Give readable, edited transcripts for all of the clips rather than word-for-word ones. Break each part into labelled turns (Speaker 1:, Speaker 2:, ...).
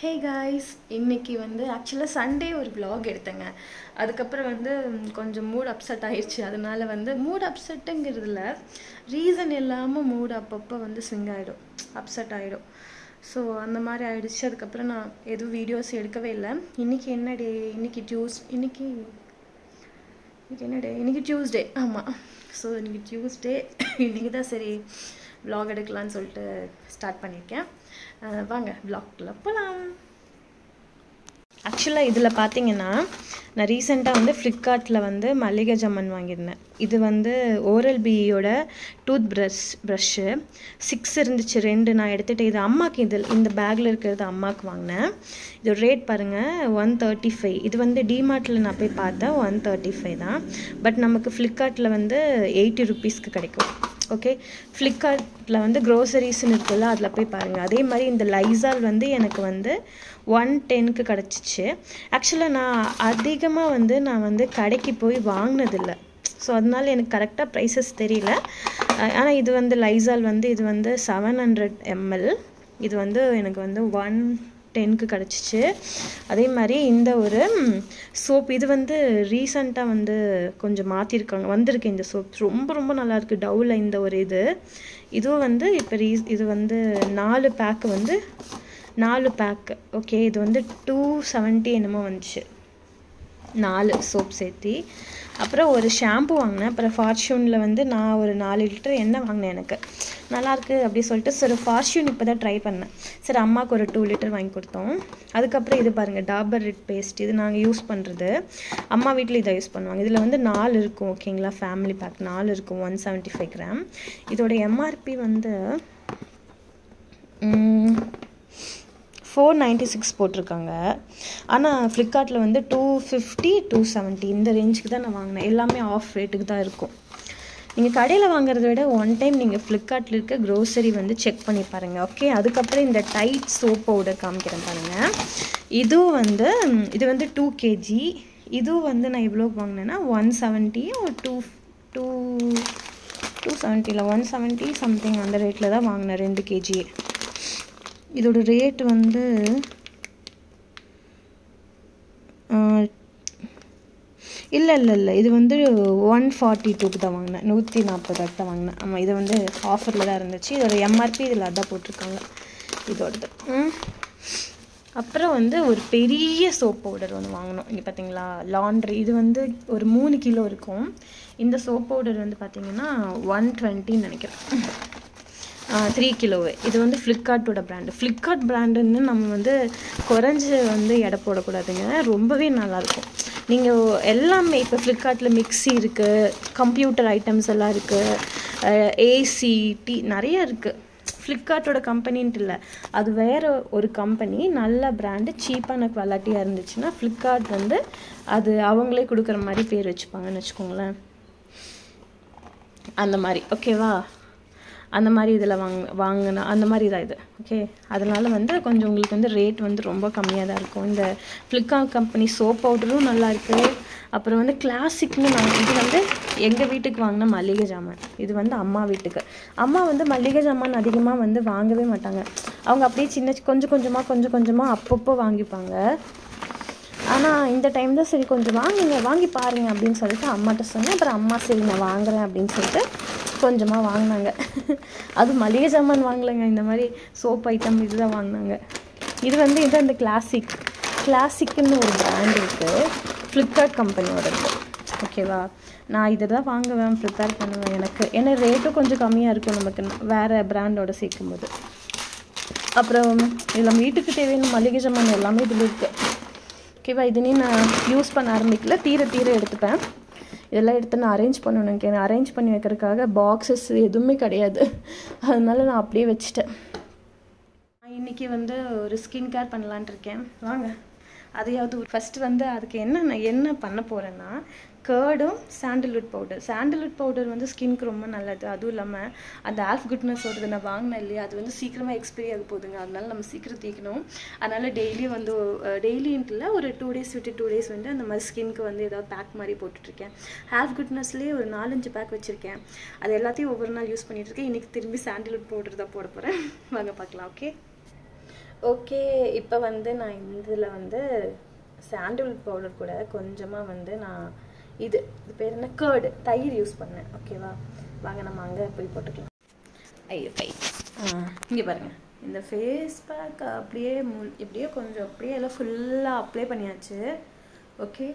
Speaker 1: Hey guys, இன்னைக்கு வந்து ஆக்சுவலாக சண்டே ஒரு vlog எடுத்தேங்க. அதுக்கப்புறம் வந்து கொஞ்சம் மூட் அப்செட் ஆயிடுச்சு. அதனால வந்து மூட் அப்செட்டுங்கிறதுல ரீசன் இல்லாமல் மூட் அப்பப்போ வந்து ஸ்விங் ஆகிடும், அப்செட் ஆகிடும். ஸோ அந்த மாதிரி ஆயிடுச்சு. அதுக்கப்புறம் நான் எதுவும் வீடியோஸ் எடுக்கவே இல்லை. இன்னைக்கு என்ன டே? இன்னைக்கு என்ன டே? இன்னைக்கு டியூஸ்டே. ஆமாம், ஸோ இன்னைக்கு டியூஸ்டே. இன்னைக்கு தான் சரி vlog எடுக்கலான்னு சொல்லிட்டு ஸ்டார்ட் பண்ணியிருக்கேன். வாங்க vlogக்குள்ள போகலாம். ஆக்சுவலாக இதில் பார்த்தீங்கன்னா, நான் ரீசெண்டாக வந்து ஃப்ளிப்கார்ட்டில் வந்து மல்லிகை ஜாமான் வாங்கியிருந்தேன். இது வந்து ஓரல் பியோட டூத் ப்ரஷ்ஷு 6 இருந்துச்சு, 2 நான் எடுத்துகிட்டு. இது அம்மாவுக்கு, இந்த பேக்கில் இருக்கிறது அம்மாவுக்கு வாங்கினேன். இதோட ரேட் பாருங்கள், 135. இது வந்து டிமார்ட்டில் நான் போய் பார்த்தேன், 135 தான். பட் நமக்கு ஃப்ளிப்கார்ட்டில் வந்து 80 ருபீஸ்க்கு கிடைக்கும். ஓகே, ஃப்ளிப்கார்ட்டில் வந்து க்ரோசரிஸ்ன்னு இருக்குல்ல, அதில் போய் பாருங்கள். அதே மாதிரி இந்த லைசால் வந்து எனக்கு வந்து 110க்கு கிடச்சிச்சு. ஆக்சுவலாக நான் அதிகமாக வந்து நான் வந்து கடைக்கு போய் வாங்கினதில்லை. ஸோ அதனால எனக்கு கரெக்டாக ப்ரைஸஸ் தெரியல. ஆனால் இது வந்து லைசால் வந்து இது வந்து 700 ml. இது வந்து எனக்கு வந்து 110க்கு கிடச்சிச்சு. அதே மாதிரி இந்த ஒரு சோப், இது வந்து ரீசண்டாக வந்து கொஞ்சம் மாற்றிருக்காங்க, வந்திருக்கு இந்த சோப். ரொம்ப ரொம்ப நல்லாயிருக்கு. டவ்வில் இந்த ஒரு இதுவும் வந்து இப்போ இது வந்து 4 பேக்கு வந்து 4 பேக்கு. ஓகே, இது வந்து 270 என்னமோ வந்துச்சு, 4 சோப் சேர்த்தி. அப்புறம் ஒரு ஷாம்பு வாங்கினேன். அப்புறம் ஃபார்ச்சூனில் வந்து நான் ஒரு 4 லிட்டர் எண்ணெய் வாங்கினேன். எனக்கு நல்லாயிருக்கு அப்படி சொல்லிட்டு சரி ஃபார்ச்சூன் இப்போ தான் ட்ரை பண்ணேன். சரி அம்மாவுக்கு ஒரு 2 லிட்டர் வாங்கி கொடுத்தோம். அதுக்கப்புறம் இது பாருங்கள், டாபர் ரெட் பேஸ்ட். இது நாங்கள் யூஸ் பண்ணுறது, அம்மா வீட்டில் இதை யூஸ் பண்ணுவாங்க. இதில் வந்து 4 இருக்கும். ஓகேங்களா, ஃபேமிலி பேக் 4 இருக்கும், 175 கிராம். இதோட எம்ஆர்பி வந்து 496 போட்டிருக்காங்க. ஆனால் ஃப்ளிப்கார்ட்டில் வந்து 250 270 இந்த ரேஞ்சுக்கு தான் நான் வாங்கினேன். எல்லாமே ஆஃப் ரேட்டுக்கு தான் இருக்கும். நீங்கள் கடையில் வாங்குறத விட ஒன் டைம் நீங்கள் ஃப்ளிப்கார்ட்டில் இருக்க க்ரோசரி வந்து செக் பண்ணி பாருங்கள். ஓகே, அதுக்கப்புறம் இந்த டைட் சோப் பவுடர் காமிக்கிறேன் பாருங்கள். இதுவும் வந்து இது வந்து 2 kg. இதுவும் வந்து நான் எவ்வளோ வாங்கினேன்னா 170 ஒரு 270 170 சம்திங் அந்த ரேட்டில் தான் வாங்கினேன் 2 kg. இதோட ரேட் வந்து இல்லை இது வந்து 142க்கு தான் வாங்கினேன், 140 தான் வாங்கினேன். ஆமாம், இது வந்து ஆஃபரில் தான் இருந்துச்சு. இதோட எம்ஆர்பி இதில் அதான் போட்டிருக்காங்க இதோடது. அப்புறம் வந்து ஒரு பெரிய சோப் பவுடர் ஒன்று வாங்கினோம். இங்கே பார்த்தீங்களா, லாண்ட்ரி. இது வந்து ஒரு 3 கிலோ இருக்கும். இந்த சோப் பவுடர் வந்து பார்த்தீங்கன்னா 120 நினைக்கிறேன், 3 கிலோவு. இது வந்து ஃப்ளிப்கார்ட்டோட பிராண்டு. ஃப்ளிப்கார்ட் பிராண்டுன்னு நம்ம வந்து குறைஞ்சி வந்து எடை போடக்கூடாதுங்க, ரொம்பவே நல்லாயிருக்கும். நீங்கள் எல்லாமே இப்போ ஃப்ளிப்கார்ட்டில் மிக்ஸி இருக்குது, கம்ப்யூட்டர் ஐட்டம்ஸ் எல்லாம் இருக்குது, ஏசி, நிறைய இருக்குது. ஃப்ளிப்கார்ட்டோட கம்பெனின்ட்டு இல்லை, அது வேறு ஒரு கம்பெனி. நல்ல பிராண்டு, சீப்பான குவாலிட்டியாக இருந்துச்சுன்னா ஃப்ளிப்கார்ட் வந்து அது அவங்களே கொடுக்குற மாதிரி பேர் வச்சுப்பாங்கன்னு வச்சுக்கோங்களேன், அந்த மாதிரி. ஓகேவா, அந்த மாதிரி இதில் வாங்கினா அந்த மாதிரி தான் இது. ஓகே, அதனால் வந்து கொஞ்சம் உங்களுக்கு வந்து ரேட் வந்து ரொம்ப கம்மியாக தான் இருக்கும். இந்த ஃப்ளிப்கார்ட் கம்பெனி சோப் பவுடரும் நல்லாயிருக்கு. அப்புறம் வந்து கிளாசிக்னு இது வந்து எங்கள் வீட்டுக்கு வாங்கின மல்லிகை ஜாமான். இது வந்து அம்மா வீட்டுக்கு. அம்மா வந்து மல்லிகை ஜாமான் அதிகமாக வந்து வாங்கவே மாட்டாங்க. அவங்க அப்படியே கொஞ்சம் கொஞ்சமாக அப்பப்போ வாங்கிப்பாங்க. ஆனால் இந்த டைம் தான் சரி கொஞ்சம் வாங்கி பாருங்க அப்படின்னு சொல்லிட்டு அம்மாட்ட சொன்னேன். அப்புறம் அம்மா சரி நான் வாங்குறேன் அப்படின்னு சொல்லிட்டு கொஞ்சமாக வாங்கினாங்க. அது மளிகை சாமான் வாங்கலைங்க, இந்த மாதிரி சோப் ஐட்டம் இதுதான் வாங்கினாங்க. இது வந்து இது அந்த கிளாசிக்குன்னு ஒரு பிராண்ட் இருக்குது, ஃப்ளிப்கார்ட் கம்பெனியோட இருக்குது. ஓகேவா, நான் இதை தான் வாங்குவேன், ப்ரிப்பேர் பண்ணுவேன். ஏன்னா ரேட்டும் கொஞ்சம் கம்மியாக இருக்கும் நமக்கு வேறு பிராண்டோட சேர்க்கும் போது. அப்புறம் இதில் வீட்டுக்கு தேவையான மளிகை சாமான் எல்லாமே இதில் இருக்குது. ஓகேவா, இதுனே நான் யூஸ் பண்ண ஆரம்பிக்கல, தீர எடுத்துப்பேன். இதெல்லாம் எடுத்து நான் அரேஞ்ச் பண்ணணும். எனக்கு அரேஞ்ச் பண்ணி வைக்கிறதுக்காக பாக்ஸஸ் எதுவுமே கிடையாது, அதனால நான் அப்படியே வச்சுட்டேன். நான் இன்றைக்கி வந்து ஒரு ஸ்கின் கேர் பண்ணலான்ட்டு இருக்கேன். வாங்க அதையாவது. ஃபஸ்ட்டு வந்து அதுக்கு நான் என்ன பண்ண போகிறேன்னா, கர்டும் சாண்டில்வுட் பவுடர் வந்து ஸ்கின்க்கு ரொம்ப நல்லது. அதுவும் இல்லாமல் அந்த ஆல்ஃப் குட்னஸோடது நான் வாங்கினேன் இல்லையா, அது வந்து சீக்கிரமாக எக்ஸ்பைரி ஆக போகுதுங்க. அதனால நம்ம சீக்கிரம் தீக்கணும். அதனால் டெய்லின்ட்டு இல்லை, ஒரு 2 days விட்டு 2 days வந்து அந்த மாதிரி ஸ்கின்க்கு வந்து ஏதாவது பேக் மாதிரி போட்டுட்ருக்கேன். ஆல்ஃப் குட்னஸ்லேயே ஒரு 4-5 பேக் வச்சுருக்கேன். அது எல்லாத்தையும் ஒவ்வொரு நாள் யூஸ் பண்ணிகிட்ருக்கேன். இன்றைக்கி திரும்பி சாண்டில்வுட் பவுடர் தான் போட போகிறேன். வாங்க பார்க்கலாம். ஓகே, ஓகே, இப்போ வந்து நான் இதில் வந்து சாண்டில்வுட் பவுடர் கூட கொஞ்சமாக வந்து நான் இது பேர் என்ன கர்டு தயிர் யூஸ் பண்ணேன். ஓகேவா, வாங்க நம்ம அங்கே போய் போட்டுக்கலாம். ஐயோ கை இங்கே பாருங்கள், இந்த ஃபேஸ் பேக் அப்படியே எப்படியோ கொஞ்சம் அப்படியே எல்லாம் ஃபுல்லாக அப்ளை பண்ணியாச்சு. ஓகே,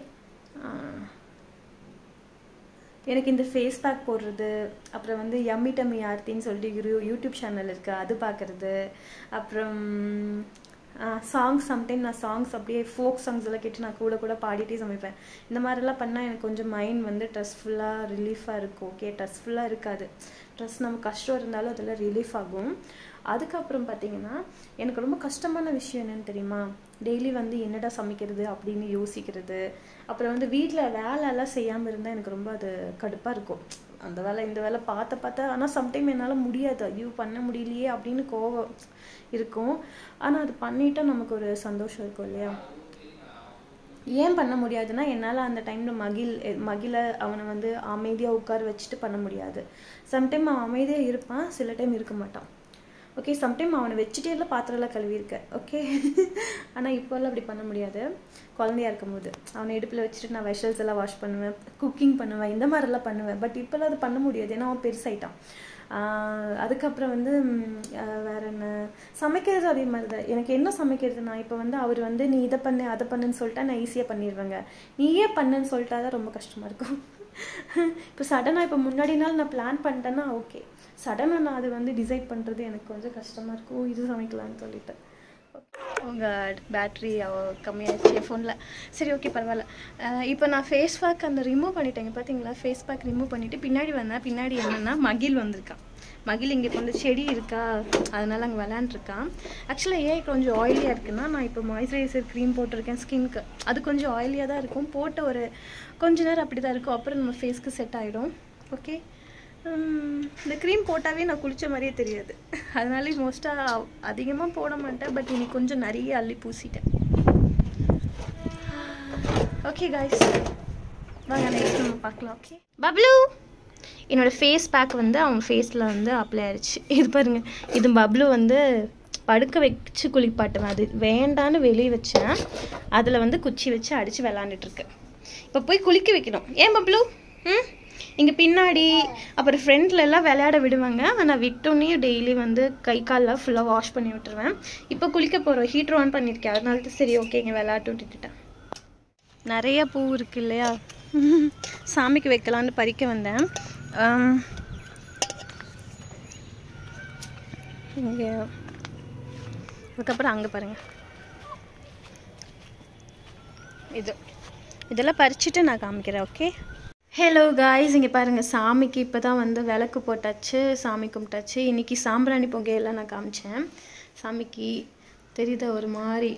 Speaker 1: எனக்கு இந்த ஃபேஸ் பேக் போடுறது, அப்புறம் வந்து யம்மி டம்மி ஆர்த்தின்னு சொல்லிட்டு யூடியூப் சேனல் இருக்குது, அது பார்க்குறது, அப்புறம் சாங்ஸ் சம்டைம் நான் சாங்ஸ் அப்படியே ஃபோக் சாங்ஸ் எல்லாம் கேட்டு நான் கூட பாடிட்டே சமைப்பேன். இந்த மாதிரிலாம் பண்ணால் எனக்கு கொஞ்சம் மைண்ட் வந்து ஸ்ட்ரெஸ்ஃபுல்லாக ரிலீஃபாக இருக்கும். ஓகே, ஸ்ட்ரெஸ்ஃபுல்லாக இருக்காது, ஸ்ட்ரெஸ் நம்ம கஷ்டம் இருந்தாலும் அதெல்லாம் ரிலீஃப் ஆகும். அதுக்கப்புறம் பார்த்தீங்கன்னா எனக்கு ரொம்ப கஷ்டமான விஷயம் என்னென்னு தெரியுமா, டெய்லி வந்து என்னடா சமைக்கிறது அப்படின்னு யோசிக்கிறது. அப்புறம் வந்து வீட்டில் வேலையெல்லாம் செய்யாமல் இருந்தால் எனக்கு ரொம்ப அது கடுப்பாக இருக்கும். அந்த வேலை இந்த வேலை பார்த்தா ஆனால் சம்டைம் என்னால் முடியாது, ஐயோ பண்ண முடியலையே அப்படின்னு கோவம் இருக்கும். ஆனால் அது பண்ணிட்டா நமக்கு ஒரு சந்தோஷம் இருக்கும் இல்லையா. ஏன் பண்ண முடியாதுன்னா, என்னால் அந்த டைமில் மகிழ அவனை வந்து அமைதியாக உட்கார வச்சுட்டு பண்ண முடியாது. சம்டைம் அவன் அமைதியாக இருப்பான், சில டைம் இருக்க மாட்டான். ஓகே, சம்டைம் அவனை வச்சுட்டே எல்லாம் பாத்திரம்லாம் கழுவியிருக்கேன். ஓகே, ஆனால் இப்போல்லாம் அப்படி பண்ண முடியாது. குழந்தையா இருக்கும்போது அவனை இடுப்பில் வச்சுட்டு நான் வெஷல்ஸ் எல்லாம் வாஷ் பண்ணுவேன், குக்கிங் பண்ணுவேன், இந்த மாதிரிலாம் பண்ணுவேன். பட் இப்போல்லாம் அது பண்ண முடியாது, ஏன்னா அவன் பெருசாயிட்டான். அதுக்கப்புறம் வந்து வேற என்ன சமைக்கிறது அதே மாதிரி தான். எனக்கு என்ன சமைக்கிறதுனா, இப்போ வந்து அவர் வந்து நீ இதை பண்ணு அதை பண்ணுன்னு சொல்லிட்டா நான் ஈஸியாக பண்ணிடுவேங்க. நீயே பண்ணுன்னு சொல்லிட்டா தான் ரொம்ப கஷ்டமாக இருக்கும். இப்போ சடனாக இப்போ முன்னாடி நாள் நான் பிளான் பண்ணிட்டேன்னா ஓகே, சடனாக நான் அதை வந்து டிசைட் பண்ணுறது எனக்கு கொஞ்சம் கஷ்டமாக இருக்கும். இது சமைக்கலான்னு சொல்லிட்டு உங்கள் பேட்ரி கம்மியாகிடுச்சு என் ஃபோனில். சரி ஓகே பரவாயில்ல. இப்போ நான் ஃபேஸ் பேக் அந்த ரிமூவ் பண்ணிட்டேங்க பார்த்தீங்களா. ஃபேஸ் பேக் ரிமூவ் பண்ணிவிட்டு பின்னாடி வந்தேன். பின்னாடி என்னென்னா மகிழ் வந்திருக்கான். மகிழ் இங்கே கொஞ்சம் செடி இருக்கா, அதனால் அங்கே விளாண்டுருக்கான். ஆக்சுவலாக ஏன் கொஞ்சம் ஆயிலியாக இருக்குன்னா, நான் இப்போ மாய்ஸ்சரைசர் க்ரீம் போட்டிருக்கேன் ஸ்கின்க்கு. அது கொஞ்சம் ஆயிலியாக தான் இருக்கும், போட்ட ஒரு கொஞ்ச நேரம் அப்படி தான் இருக்கும், அப்புறம் நம்ம ஃபேஸ்க்கு செட் ஆகிடும். ஓகே, இந்த க்ரீம் போட்டாவே நான் குளித்த மாதிரியே தெரியாது, அதனால மோஸ்ட்டாக அதிகமாக போட மாட்டேன். பட் இன்னைக்கு கொஞ்சம் நிறைய அள்ளி பூசிட்டேன். ஓகே காய்ஸ், வாங்க நெக்ஸ்ட் நம்ம பார்க்கலாம். ஓகே பப்ளு, என்னோடய ஃபேஸ் பேக் வந்து அவன் ஃபேஸில் வந்து அப்ளை ஆயிடுச்சு. இது பாருங்கள், இது பப்ளு வந்து படுக்க வச்சு குளிப்பாட்டுவேன். அது வேண்டான்னு வெளியே வச்சேன், அதில் வந்து குச்சி வச்சு அடித்து விளாண்டுட்டுருக்கு. இப்போ போய் குளிக்க வைக்கணும். ஏன் பப்ளு? இங்கே பின்னாடி அப்புறம் ஃப்ரெண்ட்ல எல்லாம் விளையாட விடுவாங்க, ஆனால் விட்டோன்னே டெய்லி வந்து கை காலெலாம் ஃபுல்லாக வாஷ் பண்ணி விட்டுருவேன். இப்போ குளிக்க போகிறோம், ஹீட்ரு ஆன் பண்ணியிருக்கேன், அதனால தான் சரி ஓகே இங்கே விளையாட்டு விட்டுட்டேன். நிறைய பூ இருக்குது இல்லையா, சாமிக்கு வைக்கலான்னு பறிக்க வந்தேன். இங்கே அதுக்கப்புறம் அங்கே பாருங்கள், இதெல்லாம் பறிச்சுட்டு நான் காமிக்கிறேன். ஓகே, ஹலோ காய்ஸ், இங்கே பாருங்கள், சாமிக்கு இப்போ தான் வந்து விளக்கு போட்டாச்சு, சாமி கும்பிட்டாச்சு. இன்றைக்கி சாம்பிராணி புகையெல்லாம் நான் காமிச்சேன் சாமிக்கு. தெரியுதா ஒரு மாதிரி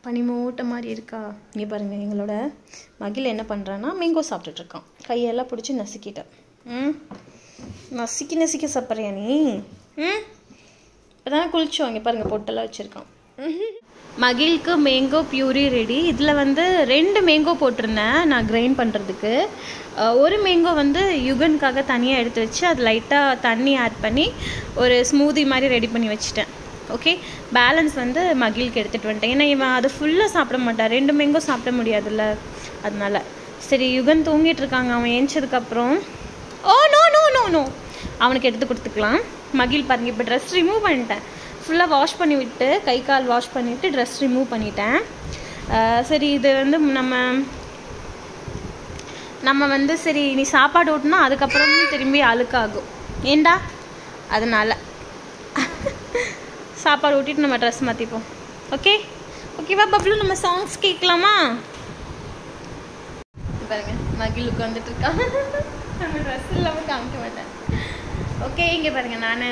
Speaker 1: பனிமூட்டை மாதிரி இருக்கா? இங்கே பாருங்கள், எங்களோட மகிழ் என்ன பண்ணுறான்னா மேங்கோ சாப்பிட்டுட்ருக்கான். கையெல்லாம் பிடிச்சி நசுக்கிட்டேன். நசுக்கி சாப்பிட்றியா நீ? இப்போ தானே குளிச்சோம். இங்கே பாருங்கள், பொட்டெல்லாம் வச்சுருக்கான். மகிழ்க்கு மேங்கோ பியூரி ரெடி. இதில் வந்து 2 மேங்கோ போட்டிருந்தேன் நான் கிரைண்ட் பண்ணுறதுக்கு. ஒரு மேங்கோ வந்து யுகனுக்காக தனியாக எடுத்து வச்சு அது லைட்டாக தண்ணி ஆட் பண்ணி ஒரு ஸ்மூதி மாதிரி ரெடி பண்ணி வச்சுட்டேன். ஓகே, பேலன்ஸ் வந்து மகிழ்க்கு எடுத்துகிட்டு வந்துட்டேன். ஏன்னா இவன் அது ஃபுல்லாக சாப்பிட மாட்டான், 2 மேங்கோ சாப்பிட முடியாதுல்ல, அதனால சரி யுகன் தூங்கிட்டு இருக்காங்க. அவன் ஏஞ்சதுக்கப்புறம் நோ அவனுக்கு எடுத்து கொடுத்துக்கலாம். மகிழ் பாருங்க, இப்போ ட்ரெஸ் ரிமூவ் பண்ணிட்டேன், ஃபுல்லாக வாஷ் பண்ணி விட்டு கை கால் வாஷ் பண்ணிவிட்டு ட்ரெஸ் ரிமூவ் பண்ணிட்டேன். சரி இது வந்து நம்ம வந்து சரி நீ சாப்பாடு ஊட்டினா அதுக்கப்புறம் திரும்பி அழுக்காகும் ஏண்டா, அதனால் சாப்பாடு ஊட்டிட்டு நம்ம ட்ரெஸ் மாற்றிப்போம். ஓகேவா பப்ளு, நம்ம சாங்ஸ் கேட்கலாமா? பாருங்க மகிழுக்கு வந்துட்டு இருக்கா, நம்ம ட்ரெஸ் இல்லாமல் காமிக்க மாட்டேன். ஓகே, இங்கே பாருங்க, நான்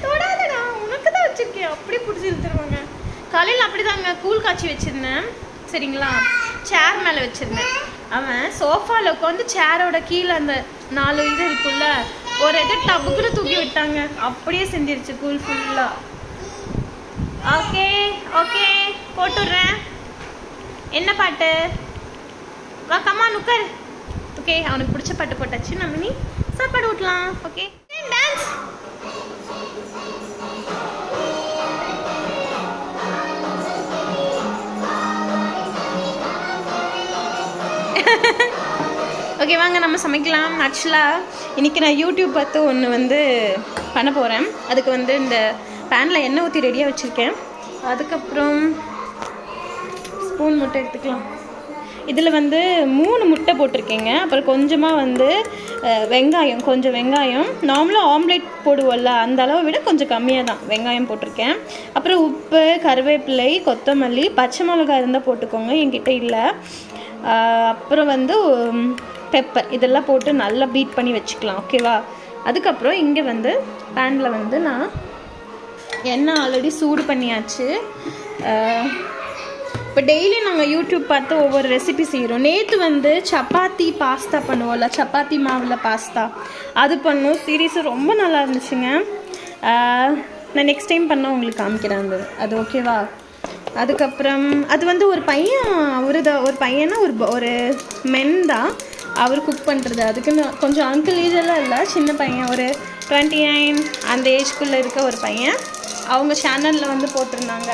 Speaker 1: தொடாதடா உனக்கு தான் வச்சிருக்கேன், அப்படி பிடிச்சி இழுத்துருவாங்க. காலையில் அப்படிதாங்க கூழ் காய்ச்சி வச்சிருந்தேன் சரிங்களா, சேர் மேலே வச்சிருந்தேன். அவன் சோஃபாவில் உட்காந்து சேரோட கீழே அந்த 4 இது இருக்குல்ல, ஒரு இது டப்புக்குன்னு தூக்கி விட்டாங்க, அப்படியே செஞ்சிருச்சு கூழ் ஃபுல்லாக. ஓகே போட்டுடுறேன். என்ன பாட்டு? வா கம்மா நுக்கர். ஓகே, அவனுக்கு பிடிச்ச பாட்டு போட்டாச்சு, நம்ம நீ சாப்பாடு ஊட்டலாம். Okay, dance. ஓகே வாங்க நம்ம சமைக்கலாம். ஆக்சுவலாக இன்றைக்கி நான் யூடியூப் பார்த்து ஒன்று வந்து பண்ண போகிறேன். அதுக்கு வந்து இந்த பேனில் எண்ணெய் ஊற்றி ரெடியாக வச்சுருக்கேன். அதுக்கப்புறம் ஸ்பூன் முட்டை எடுத்துக்கலாம். இதில் வந்து 3 முட்டை போட்டிருக்கேங்க. அப்புறம் கொஞ்சமாக வந்து வெங்காயம், கொஞ்சம் வெங்காயம், நார்மலாக ஆம்லேட் போடுவோம்ல அந்த அளவை விட கொஞ்சம் கம்மியாக தான் வெங்காயம் போட்டிருக்கேன். அப்புறம் உப்பு, கருவேப்பிலை, கொத்தமல்லி, பச்சை மிளகாய் இருந்தால் போட்டுக்கோங்க, என்கிட்ட இல்லை. அப்புறம் வந்து பெப்பர், இதெல்லாம் போட்டு நல்லா பீட் பண்ணி வச்சுக்கலாம். ஓகேவா? அதுக்கப்புறம் இங்கே வந்து பேனில் வந்து நான் எண்ணெய் ஆல்ரெடி சூடு பண்ணியாச்சு. இப்போ டெய்லி நாங்கள் யூடியூப் பார்த்து ஒவ்வொரு ரெசிபி செய்கிறோம். நேற்று வந்து சப்பாத்தி பாஸ்தா பண்ணுவோம்ல, சப்பாத்தி மாவில் பாஸ்தா, அது பண்ணோம். சீரீஸு ரொம்ப நல்லா இருந்துச்சுங்க. நான் நெக்ஸ்ட் டைம் பண்ணால் உங்களுக்கு காமிக்கிறேன் அது ஓகேவா? அதுக்கப்புறம் அது வந்து ஒரு பையன், ஒரு பையனா ஒரு மென் தான் அவர் குக் பண்ணுறது. அதுக்குன்னு கொஞ்சம் அங்கிள் ஏஜெல்லாம் இல்லை, சின்ன பையன், ஒரு 29 அந்த ஏஜ்குள்ளே இருக்க ஒரு பையன். அவங்க சேனலில் வந்து போட்டிருந்தாங்க,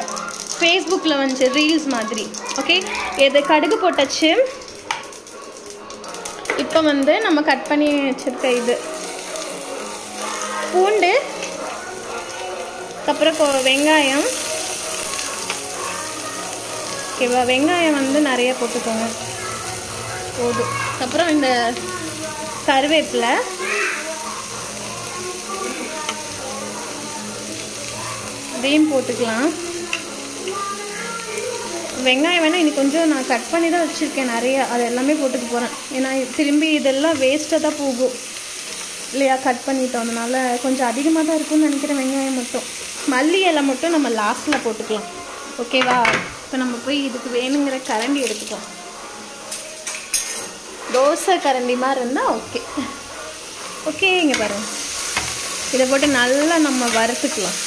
Speaker 1: ஃபேஸ்புக்கில் வந்து ரீல்ஸ் மாதிரி. ஓகே, இது கடுகு போட்டாச்சு. இப்போ வந்து நம்ம கட் பண்ணி வச்சுருக்க இது பூண்டு, அப்புறம் வெங்காயம். ஓகேவா? வெங்காயம் வந்து நிறைய போட்டுக்கோங்க, போதும். அப்புறம் இந்த கருவேப்பிலை, இதையும் போட்டுக்கலாம். வெங்காயம் வேணால் இன்னைக்கு கொஞ்சம் நான் கட் பண்ணி தான் வச்சுருக்கேன் நிறையா, அது எல்லாமே போட்டுக்க போகிறேன். ஏன்னா திரும்பி இதெல்லாம் வேஸ்ட்டாக தான் போகும் இல்லையா, கட் பண்ணிட்டோம். அதனால கொஞ்சம் அதிகமாக தான் இருக்கும்னு நினைக்கிறேன் வெங்காயம் மட்டும். மல்லி இலை மட்டும் நம்ம லாஸ்ட்டில் போட்டுக்கலாம். ஓகேவா? இப்போ நம்ம போய் இதுக்கு வேணுங்கிற கரண்டி எடுத்துக்கலாம். தோசை கரண்டி மாதிரி இருந்தால் ஓகே. இங்கே பாருங்கள், இதை போட்டு நல்லா நம்ம வறுத்துக்கலாம்.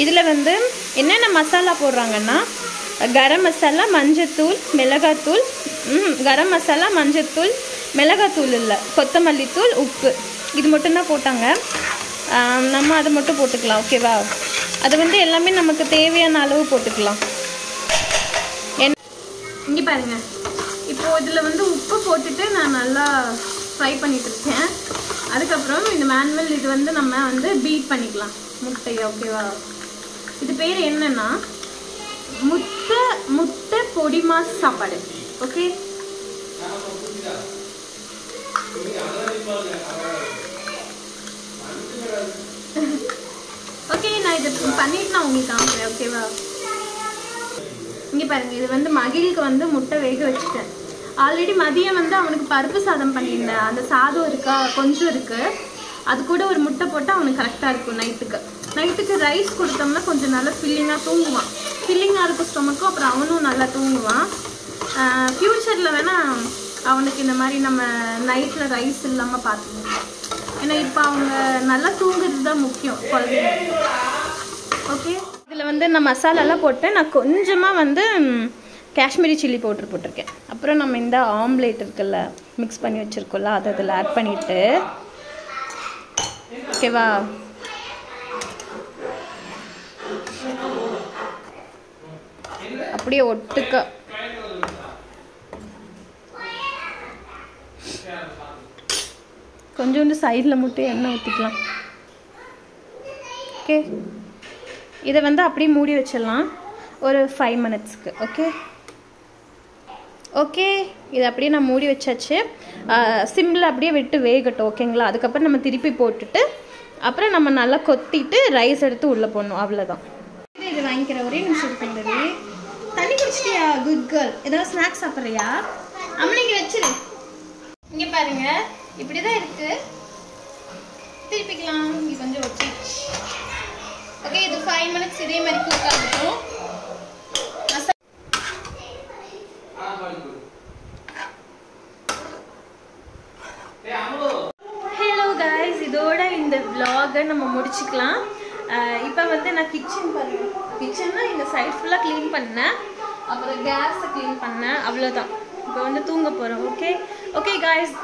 Speaker 1: இதில் வந்து என்னென்ன மசாலா போடுறாங்கன்னா, கரம் மசாலா, மஞ்சத்தூள், மிளகாத்தூள், கரம் மசாலா, மஞ்சத்தூள், மிளகாத்தூள் இல்லை, கொத்தமல்லி தூள், உப்பு, இது மட்டும்தான் போட்டாங்க. நம்ம அதை மட்டும் போட்டுக்கலாம். ஓகேவா? அது வந்து எல்லாமே நமக்கு தேவையான அளவு போட்டுக்கலாம். இங்கே பாருங்க, இப்போது இதில் வந்து உப்பு போட்டுட்டு நான் நல்லா ஃப்ரை பண்ணிட்டு இருக்கேன். அதுக்கப்புறம் இந்த மேனுவல் இது வந்து நம்ம வந்து பீட் பண்ணிக்கலாம் முட்டையை. ஓகேவா? இது பேர் என்னன்னா முட்டை பொடிமா சாப்பாடு. ஓகே, நான் இதை பண்ணிட்டு நான் உங்களுக்கு காமிக்கிறேன். ஓகேவா? இங்கே பாருங்க, இது வந்து மகிழுக்கு வந்து முட்டை வேக வச்சுட்டேன். ஆல்ரெடி மதியம் வந்து அவனுக்கு பருப்பு சாதம் பண்ணியிருந்தேன். அந்த சாதம் இருக்கா, கொஞ்சம் இருக்குது, அது கூட ஒரு முட்டை போட்டால் அவனுக்கு கரெக்டாக இருக்கும். நைட்டுக்கு ரைஸ் கொடுத்தோம்னா கொஞ்சம் நல்லா ஃபில்லிங்காக தூங்குவான். ஃபில்லிங்காக இருக்கும் ஸ்டொமக்கும், அப்புறம் அவனும் நல்லா தூங்குவான். ஃப்யூச்சரில் வேணால் அவனுக்கு இந்த மாதிரி நம்ம நைட்டில் ரைஸ் இல்லாமல் பார்த்துக்கணும். ஏன்னா இப்போ அவங்க நல்லா தூங்குறது தான் முக்கியம் குழந்தைங்க. ஓகே, இதில் வந்து நான் மசாலாலாம் போட்டேன். நான் கொஞ்சமாக வந்து காஷ்மீரி சில்லி பவுடர் போட்டிருக்கேன். அப்புறம் நம்ம இந்த ஆம்லேட் இருக்குல்ல, மிக்ஸ் பண்ணி வச்சுருக்கோம்ல, அதை அதில் ஆட் பண்ணிவிட்டு, ஓகேவா, அப்படியே ஒட்டுக்க கொஞ்சோண்டு சைடில் மட்டும் எண்ணெய் ஊற்றிக்கலாம். ஓகே, இதை வந்து அப்படியே மூடி வச்சிடலாம் ஒரு 5 மினிட்ஸ்க்கு. ஓகே, இதை அப்படியே நான் மூடி வச்சாச்சு. சிம்மில் அப்படியே விட்டு வேகட்டும். ஓகேங்களா? அதுக்கப்புறம் நம்ம திருப்பி போட்டுட்டு அப்புறம் நம்ம நல்லா கொத்திட்டு ரைஸ் எடுத்து உள்ளே போடணும். அவ்வளோதான். இது வாங்கிக்கிற ஒரே நிமிஷம் இருக்குங்கிறது. தண்ணி குடிச்சிட்டியா? Good girl. ஏதாவது ஸ்நாக்ஸ் சாப்பிட்றியா? அம்மா இங்கே வச்சிரு. இங்கே பாருங்க, இப்படி தான் இருக்குது. திருப்பிக்கலாம். இங்கே கொஞ்சம் ஒட்டிச்சு. ஓகே, இது 5 மினிட்ஸ் இதே மாதிரி குக் ஆகட்டும். ஹலோ கைஸ், இதோட இந்த vlog-ஐ நம்ம முடிச்சுக்கலாம். இப்போ வந்து நான் கிச்சன் பண்ணுவேன். கிச்சன்னா இந்த சைட் ஃபுல்லாக க்ளீன் பண்ணேன், அப்புறம் கேஸை க்ளீன் பண்ணேன், அவ்வளோதான். இப்போ வந்து தூங்க போகிறோம். Okay guys,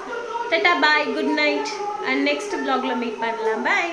Speaker 1: tata, bye, good night. And next vlogல மீட் பண்ணலாம். பை.